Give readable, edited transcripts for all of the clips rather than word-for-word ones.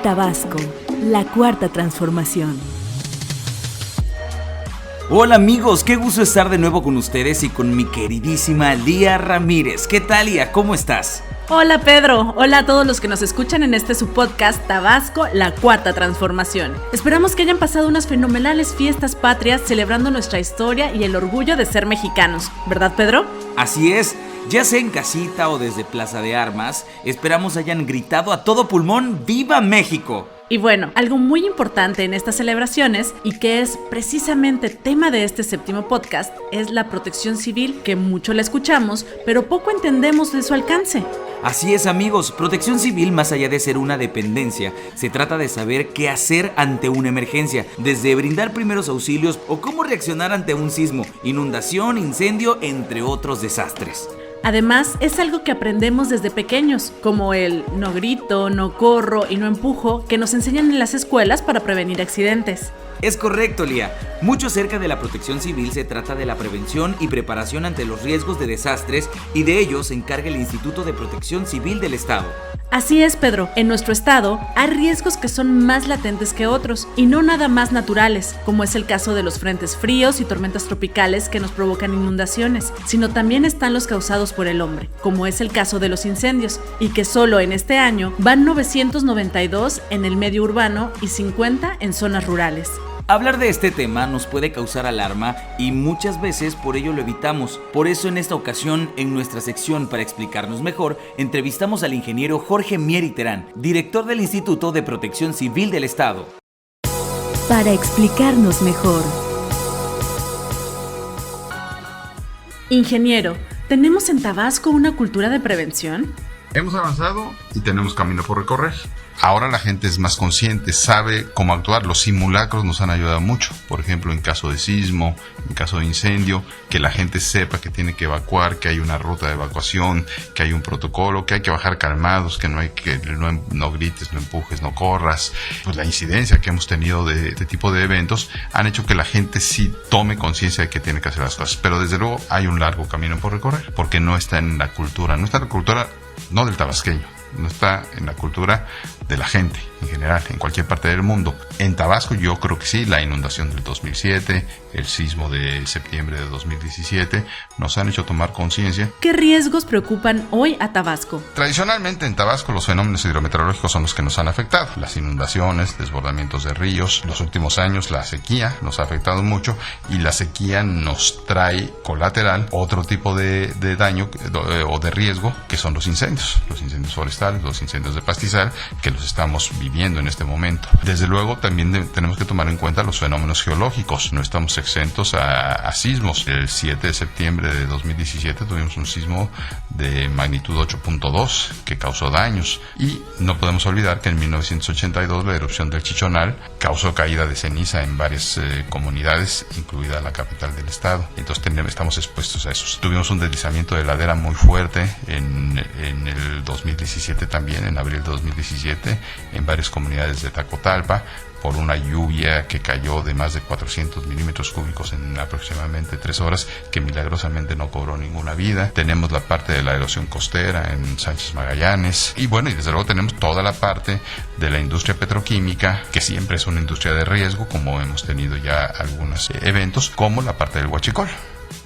Tabasco, la cuarta transformación. Hola amigos, qué gusto estar de nuevo con ustedes y con mi queridísima Lía Ramírez. ¿Qué tal, Lía? ¿Cómo estás? Hola Pedro, hola a todos los que nos escuchan en este su podcast Tabasco, la cuarta transformación. Esperamos que hayan pasado unas fenomenales fiestas patrias celebrando nuestra historia y el orgullo de ser mexicanos, ¿verdad Pedro? Así es, ya sea en casita o desde Plaza de Armas, esperamos hayan gritado a todo pulmón ¡Viva México! Y bueno, algo muy importante en estas celebraciones y que es precisamente tema de este séptimo podcast es la protección civil, que mucho la escuchamos, pero poco entendemos de su alcance. Así es amigos, protección civil más allá de ser una dependencia, se trata de saber qué hacer ante una emergencia, desde brindar primeros auxilios o cómo reaccionar ante un sismo, inundación, incendio, entre otros desastres. Además, es algo que aprendemos desde pequeños, como el no grito, no corro y no empujo, que nos enseñan en las escuelas para prevenir accidentes. Es correcto, Lía. Mucho acerca de la protección civil se trata de la prevención y preparación ante los riesgos de desastres, y de ello se encarga el Instituto de Protección Civil del Estado. Así es, Pedro. En nuestro estado hay riesgos que son más latentes que otros y no nada más naturales, como es el caso de los frentes fríos y tormentas tropicales que nos provocan inundaciones, sino también están los causados por el hombre, como es el caso de los incendios, y que solo en este año van 992 en el medio urbano y 50 en zonas rurales. Hablar de este tema nos puede causar alarma y muchas veces por ello lo evitamos. Por eso en esta ocasión, en nuestra sección para explicarnos mejor, entrevistamos al ingeniero Jorge Mieri Terán, director del Instituto de Protección Civil del Estado. Para explicarnos mejor. Ingeniero, ¿tenemos en Tabasco una cultura de prevención? Hemos avanzado y tenemos camino por recorrer. Ahora la gente es más consciente, sabe cómo actuar. Los simulacros nos han ayudado mucho. Por ejemplo, en caso de sismo, en caso de incendio, que la gente sepa que tiene que evacuar, que hay una ruta de evacuación, que hay un protocolo, que hay que bajar calmados, que no grites, no empujes, no corras. Pues la incidencia que hemos tenido de tipo de eventos han hecho que la gente sí tome conciencia de que tiene que hacer las cosas. Pero desde luego hay un largo camino por recorrer, porque no está en la cultura, no del tabasqueño, no está en la cultura de la gente en general, en cualquier parte del mundo. En Tabasco yo creo que sí, la inundación del 2007, el sismo de septiembre de 2017 nos han hecho tomar conciencia. ¿Qué riesgos preocupan hoy a Tabasco? Tradicionalmente en Tabasco los fenómenos hidrometeorológicos son los que nos han afectado. Las inundaciones, desbordamientos de ríos. Los últimos años la sequía nos ha afectado mucho y la sequía nos trae colateral otro tipo de daño o de riesgo, que son los incendios forestales, los incendios de pastizal, que los estamos viviendo en este momento. Desde luego también tenemos que tomar en cuenta los fenómenos geológicos. No estamos exentos a sismos. El 7 de septiembre de 2017 tuvimos un sismo de magnitud 8.2 que causó daños, y no podemos olvidar que en 1982 la erupción del Chichonal causó caída de ceniza en varias comunidades, incluida la capital del estado. Entonces estamos expuestos a eso. Tuvimos un deslizamiento de ladera muy fuerte en el 2017 también, en abril de 2017, en varias comunidades de Tacotalpa, por una lluvia que cayó de más de 400 milímetros cúbicos en aproximadamente 3 horas, que milagrosamente no cobró ninguna vida. Tenemos la parte de la erosión costera en Sánchez Magallanes, y bueno, y desde luego tenemos toda la parte de la industria petroquímica, que siempre es una industria de riesgo, como hemos tenido ya algunos eventos, como la parte del huachicol.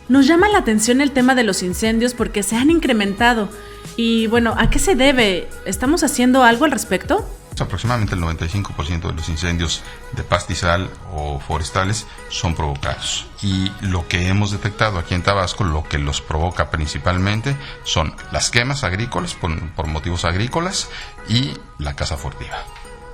Nos llama la atención el tema de los incendios porque se han incrementado. Y bueno, ¿a qué se debe? ¿Estamos haciendo algo al respecto? Aproximadamente el 95% de los incendios de pastizal o forestales son provocados. Y lo que hemos detectado aquí en Tabasco, lo que los provoca principalmente son las quemas agrícolas por motivos agrícolas y la caza furtiva.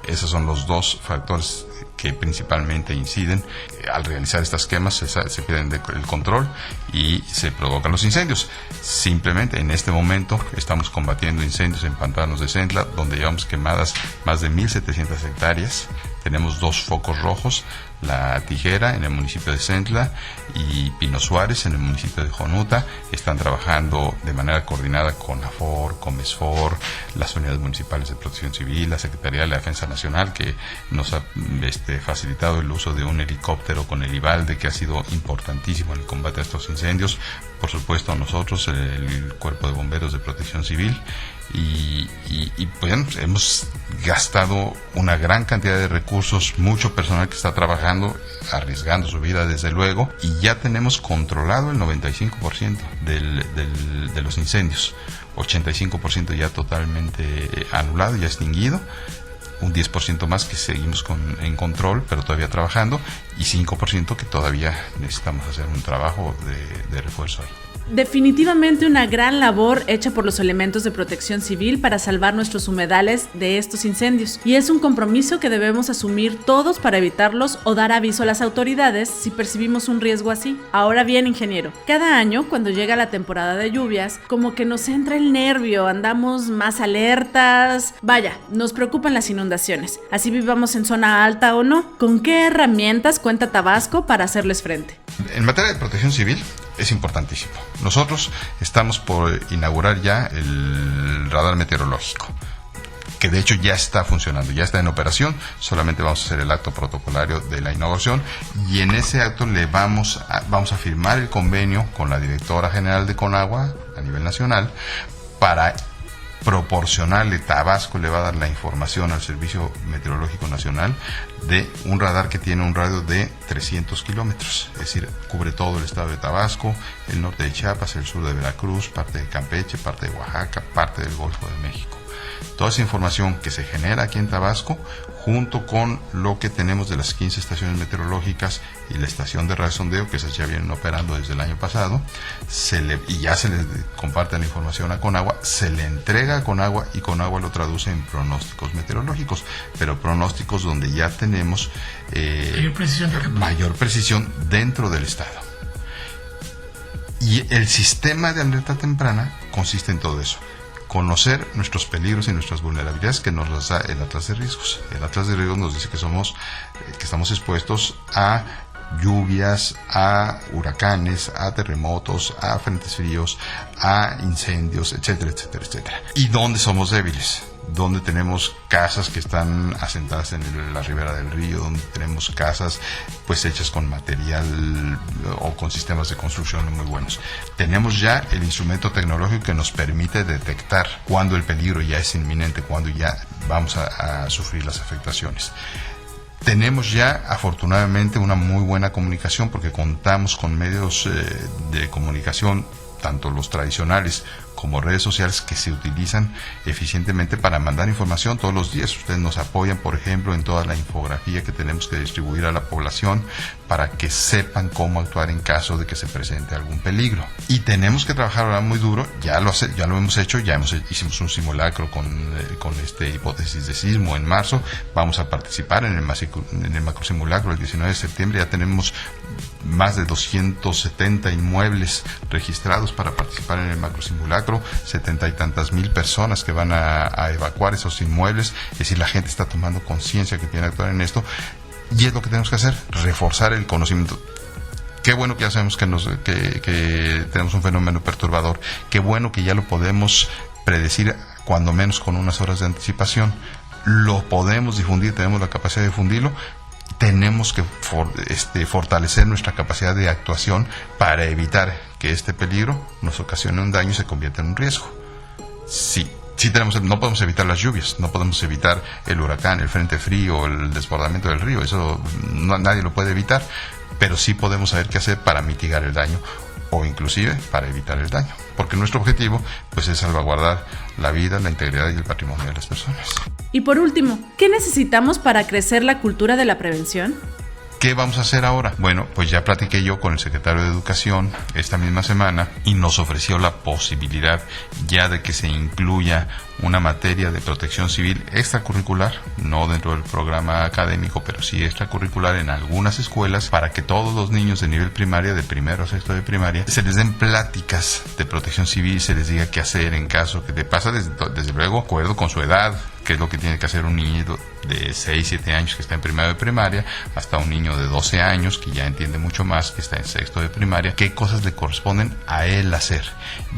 Esos son los dos factores que principalmente inciden. Al realizar estas quemas se pierde el control y se provocan los incendios. Simplemente en este momento estamos combatiendo incendios en pantanos de Centla, donde llevamos quemadas más de 1,700 hectáreas. Tenemos 2 focos rojos La Tijera en el municipio de Centla y Pino Suárez en el municipio de Jonuta están trabajando de manera coordinada con AFOR, Comesfor, las unidades municipales de protección civil, la Secretaría de la Defensa Nacional, que nos ha facilitado el uso de un helicóptero con el Ivalde, que ha sido importantísimo en el combate a estos incendios. Por supuesto, nosotros, el Cuerpo de Bomberos de Protección Civil, y pues hemos gastado una gran cantidad de recursos, mucho personal que está trabajando, arriesgando su vida desde luego, y ya tenemos controlado el 95% de los incendios, 85% ya totalmente anulado, ya extinguido, un 10% más que seguimos en control, pero todavía trabajando, y 5% que todavía necesitamos hacer un trabajo de refuerzo ahí. Definitivamente una gran labor hecha por los elementos de protección civil para salvar nuestros humedales de estos incendios, y es un compromiso que debemos asumir todos para evitarlos o dar aviso a las autoridades si percibimos un riesgo así. Ahora bien, ingeniero, cada año cuando llega la temporada de lluvias, como que nos entra el nervio, andamos más alertas, vaya, nos preocupan las inundaciones, así vivamos en zona alta o no. ¿Con qué herramientas cuenta Tabasco para hacerles frente? En materia de protección civil es importantísimo. Nosotros estamos por inaugurar ya el radar meteorológico, que de hecho ya está funcionando, ya está en operación. Solamente vamos a hacer el acto protocolario de la inauguración, y en ese acto vamos a firmar el convenio con la directora general de Conagua a nivel nacional para proporcionarle. Tabasco le va a dar la información al Servicio Meteorológico Nacional de un radar que tiene un radio de 300 kilómetros, es decir, cubre todo el estado de Tabasco, el norte de Chiapas, el sur de Veracruz, parte de Campeche, parte de Oaxaca, parte del Golfo de México. Toda esa información que se genera aquí en Tabasco, junto con lo que tenemos de las 15 estaciones meteorológicas y la estación de radiosondeo, que esas ya vienen operando desde el año pasado, y ya se le comparte la información a Conagua, se le entrega a Conagua, y Conagua lo traduce en pronósticos meteorológicos, pero pronósticos donde ya tenemos mayor precisión dentro del estado. Y el sistema de alerta temprana consiste en todo eso: conocer nuestros peligros y nuestras vulnerabilidades que nos las da el Atlas de Riesgos. El Atlas de Riesgos nos dice que estamos expuestos a lluvias, a huracanes, a terremotos, a frentes fríos, a incendios, etcétera, etcétera, etcétera. ¿Y dónde somos débiles? Donde tenemos casas que están asentadas en la ribera del río, donde tenemos casas pues hechas con material o con sistemas de construcción muy buenos. Tenemos ya el instrumento tecnológico que nos permite detectar cuando el peligro ya es inminente, cuando ya vamos a sufrir las afectaciones. Tenemos ya afortunadamente una muy buena comunicación, porque contamos con medios de comunicación, tanto los tradicionales como redes sociales, que se utilizan eficientemente para mandar información todos los días. Ustedes nos apoyan, por ejemplo, en toda la infografía que tenemos que distribuir a la población para que sepan cómo actuar en caso de que se presente algún peligro. Y tenemos que trabajar ahora muy duro, ya lo hemos hecho, hicimos un simulacro con hipótesis de sismo en marzo. Vamos a participar en el macro simulacro el 19 de septiembre. Ya tenemos más de 270 inmuebles registrados para participar en el macro simulacro, 70 y tantas mil personas que van a evacuar esos inmuebles. Es decir, la gente está tomando conciencia que tiene que actuar en esto, y es lo que tenemos que hacer: reforzar el conocimiento. Qué bueno que ya sabemos que tenemos un fenómeno perturbador, qué bueno que ya lo podemos predecir cuando menos con unas horas de anticipación. Lo podemos difundir, tenemos la capacidad de difundirlo. Tenemos que fortalecer nuestra capacidad de actuación para evitar que este peligro nos ocasione un daño y se convierta en un riesgo. No podemos evitar las lluvias, no podemos evitar el huracán, el frente frío, el desbordamiento del río, eso nadie lo puede evitar, pero sí podemos saber qué hacer para mitigar el daño, o inclusive para evitar el daño, porque nuestro objetivo pues es salvaguardar la vida, la integridad y el patrimonio de las personas. Y por último, ¿qué necesitamos para crecer la cultura de la prevención? ¿Qué vamos a hacer ahora? Bueno, pues ya platiqué yo con el secretario de Educación esta misma semana, y nos ofreció la posibilidad ya de que se incluya una materia de protección civil extracurricular, no dentro del programa académico, pero sí extracurricular en algunas escuelas, para que todos los niños de nivel primaria, de primero a sexto de primaria, se les den pláticas de protección civil, se les diga qué hacer en caso que te pasa, desde luego, de acuerdo con su edad, qué es lo que tiene que hacer un niño de 6, 7 años que está en primero de primaria, hasta un niño de 12 años que ya entiende mucho más, que está en sexto de primaria, qué cosas le corresponden a él hacer.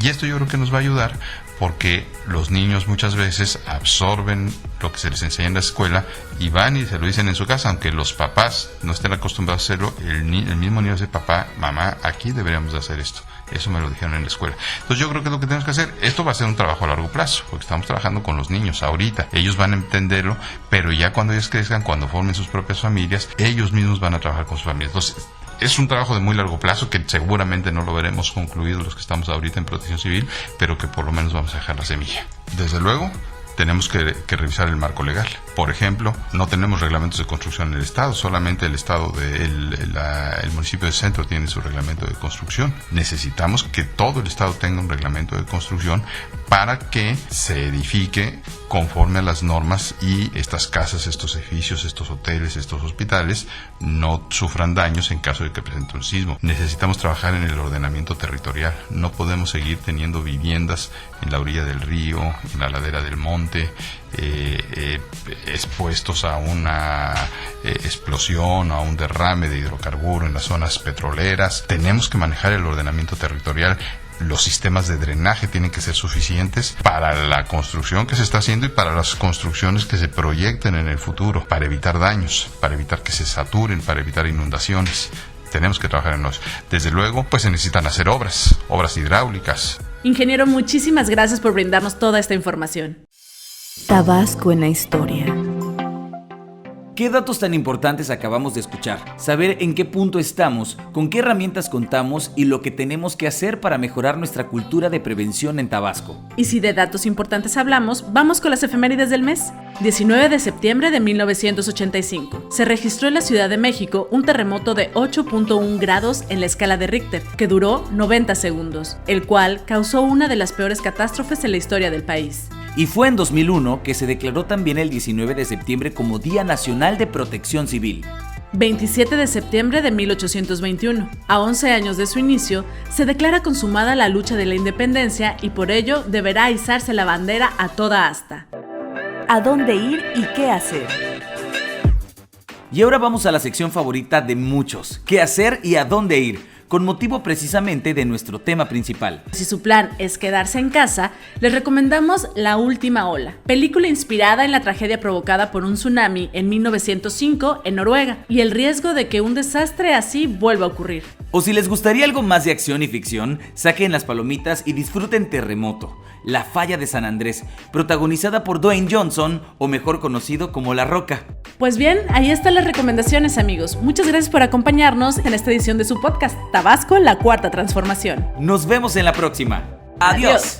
Y esto yo creo que nos va a ayudar, porque los niños muchas veces absorben lo que se les enseña en la escuela y van y se lo dicen en su casa, aunque los papás no estén acostumbrados a hacerlo, el mismo niño dice: papá, mamá, aquí deberíamos de hacer esto. Eso me lo dijeron en la escuela. Entonces yo creo que es lo que tenemos que hacer. Esto va a ser un trabajo a largo plazo, porque estamos trabajando con los niños ahorita. Ellos van a entenderlo, pero ya cuando ellos crezcan, cuando formen sus propias familias, ellos mismos van a trabajar con sus familias. Entonces, es un trabajo de muy largo plazo que seguramente no lo veremos concluido los que estamos ahorita en Protección Civil, pero que por lo menos vamos a dejar la semilla. Desde luego, tenemos que revisar el marco legal. Por ejemplo, no tenemos reglamentos de construcción en el Estado, solamente el Estado el municipio de Centro tiene su reglamento de construcción. Necesitamos que todo el Estado tenga un reglamento de construcción para que se edifique conforme a las normas y estas casas, estos edificios, estos hoteles, estos hospitales no sufran daños en caso de que presente un sismo. Necesitamos trabajar en el ordenamiento territorial. No podemos seguir teniendo viviendas en la orilla del río, en la ladera del monte, expuestos a una explosión o a un derrame de hidrocarburo en las zonas petroleras. Tenemos que manejar el ordenamiento territorial. Los sistemas de drenaje tienen que ser suficientes para la construcción que se está haciendo y para las construcciones que se proyecten en el futuro, para evitar daños, para evitar que se saturen, para evitar inundaciones. Tenemos que trabajar en eso. Desde luego, pues se necesitan hacer obras hidráulicas. Ingeniero, muchísimas gracias por brindarnos toda esta información. Tabasco en la historia. ¿Qué datos tan importantes acabamos de escuchar? Saber en qué punto estamos, con qué herramientas contamos y lo que tenemos que hacer para mejorar nuestra cultura de prevención en Tabasco. Y si de datos importantes hablamos, vamos con las efemérides del mes. 19 de septiembre de 1985. Se registró en la Ciudad de México un terremoto de 8.1 grados en la escala de Richter, que duró 90 segundos, el cual causó una de las peores catástrofes en la historia del país. Y fue en 2001 que se declaró también el 19 de septiembre como Día Nacional de Protección Civil. 27 de septiembre de 1821. A 11 años de su inicio, se declara consumada la lucha de la independencia y por ello deberá izarse la bandera a toda asta. ¿A dónde ir y qué hacer? Y ahora vamos a la sección favorita de muchos: ¿qué hacer y a dónde ir? Con motivo precisamente de nuestro tema principal. Si su plan es quedarse en casa, les recomendamos La Última Ola, película inspirada en la tragedia provocada por un tsunami en 1905 en Noruega y el riesgo de que un desastre así vuelva a ocurrir. O si les gustaría algo más de acción y ficción, saquen las palomitas y disfruten Terremoto, La Falla de San Andrés, protagonizada por Dwayne Johnson, o mejor conocido como La Roca. Pues bien, ahí están las recomendaciones, amigos. Muchas gracias por acompañarnos en esta edición de su podcast, Tabasco, la Cuarta Transformación. Nos vemos en la próxima. ¡Adiós!